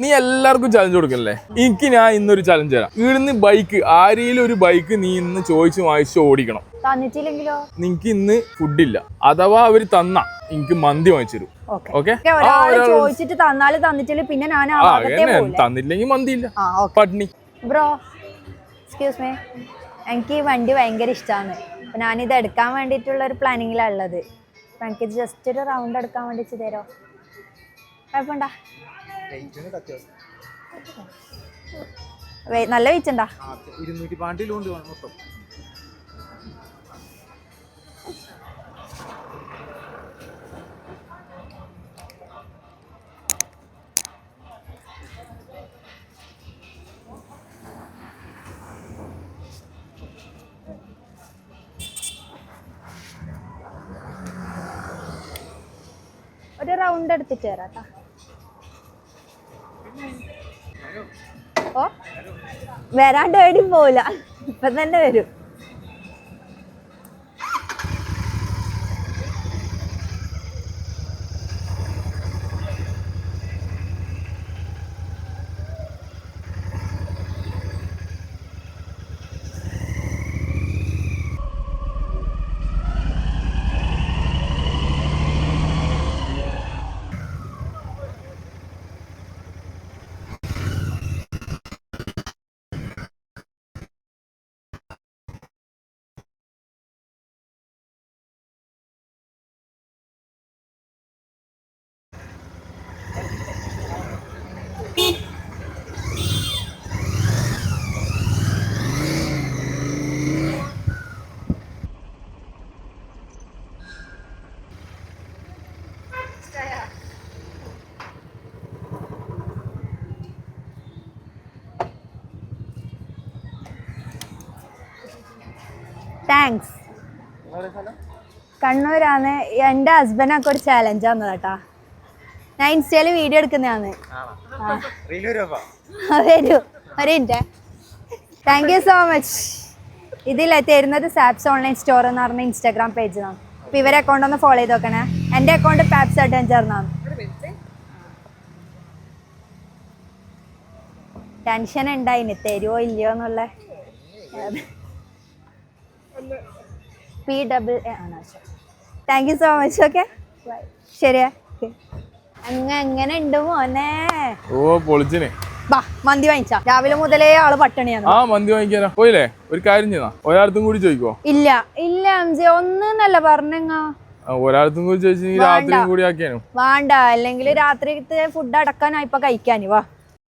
നീ എല്ലാവർക്കും ചലഞ്ച് കൊടുക്കല്ലേ? എനിക്ക് ഞാൻ ഇന്നൊരു ചലഞ്ച് തരാം. ഇവിടുന്ന് ബൈക്ക് ആരെങ്കിലും ഒരു ബൈക്ക് നീ ഇന്ന് ചോദിച്ചു വാങ്ങിച്ച് ഓടിക്കണം. തന്നിട്ടില്ലെങ്കിലോ? നിനക്ക് ഇന്ന് ഫുഡില്ല, അഥവാ അവര് തന്ന എനിക്ക് മന്തി വാങ്ങിച്ചു തരും. ചോദിച്ചിട്ട് തന്നാലും തന്നിട്ടില്ല, പിന്നെ ഞാൻ തന്നില്ലെങ്കിൽ മന്തിയില്ല, പട്ടിണി. ബ്രോ എക്സ്ക്യൂസ് മീ, എനിക്ക് ഈ വണ്ടി ഭയങ്കര ഇഷ്ടമാണ്. അപ്പൊ ഞാനിത് എടുക്കാൻ വേണ്ടിയിട്ടുള്ള ഒരു പ്ലാനിങ്ങിലാണ് ഉള്ളത്. അപ്പൊ എനിക്ക് ജസ്റ്റ് ഒരു റൗണ്ട് എടുക്കാൻ വേണ്ടി തരോ? കുഴപ്പമുണ്ടാ? നല്ല വെയിറ്റ് ഉണ്ടാ? 212 മൊത്തം. ഒരു റൗണ്ട് എടുത്തിട്ട് തരാട്ടാ. ഓ വരാണ്ട് എവിടെയും പോവില്ല, ഇപ്പൊ തന്നെ വരും. താങ്ക്സ്. കണ്ണൂരാണ്. എൻ്റെ ഹസ്ബൻഡൊക്കെ ഒരു ചാലഞ്ച് ആണ് കേട്ടാ. ഞാൻ ഇൻസ്റ്റയില് വീഡിയോ എടുക്കുന്നതാണ്. വരൂ, ഒരു minute. Thank you so much. ഇതിൽ തരുന്നത് സാപ്സ് ഓൺലൈൻ സ്റ്റോർ എന്ന് പറഞ്ഞ ഇൻസ്റ്റാഗ്രാം പേജിനാണ്. അപ്പോൾ ഇവരെ അക്കൗണ്ട് ഒന്ന് ഫോളോ ചെയ്ത് നോക്കണേ. എൻ്റെ അക്കൗണ്ട് പാപ്സ് അഡ്വഞ്ചർ എന്നാണ്. ടെൻഷൻ ഉണ്ടായിന് തരുമോ ഇല്ലയോ എന്നുള്ള. PAA ആണ്. Thank you so much. Okay ശരിയാ. അങ്ങനെ ഉണ്ട് മോനെ. ഓ പൊളിച്ചിനെ. ബാ മന്തി വാങ്ങിച്ചാ? രാവിലെ മുതലേ ആള് പട്ടിണിയാണ്. മന്തി വാങ്ങിക്കാനോ പോയില്ലേ? ഒരു കാര്യം ചെയ്താ ഒരാളത്തും കൂടി ചോദിക്കോ? ഇല്ല ഇല്ല അംസി, ഒന്നല്ല പറഞ്ഞ ഒരാളത്തും കൂടി ചോദിച്ചു രാത്രി കൂടി ആക്കിയാനോ? വേണ്ട, അല്ലെങ്കിൽ രാത്രിത്തെ ഫുഡ് അടക്കാനാ ഇപ്പൊ കഴിക്കാന്. വാ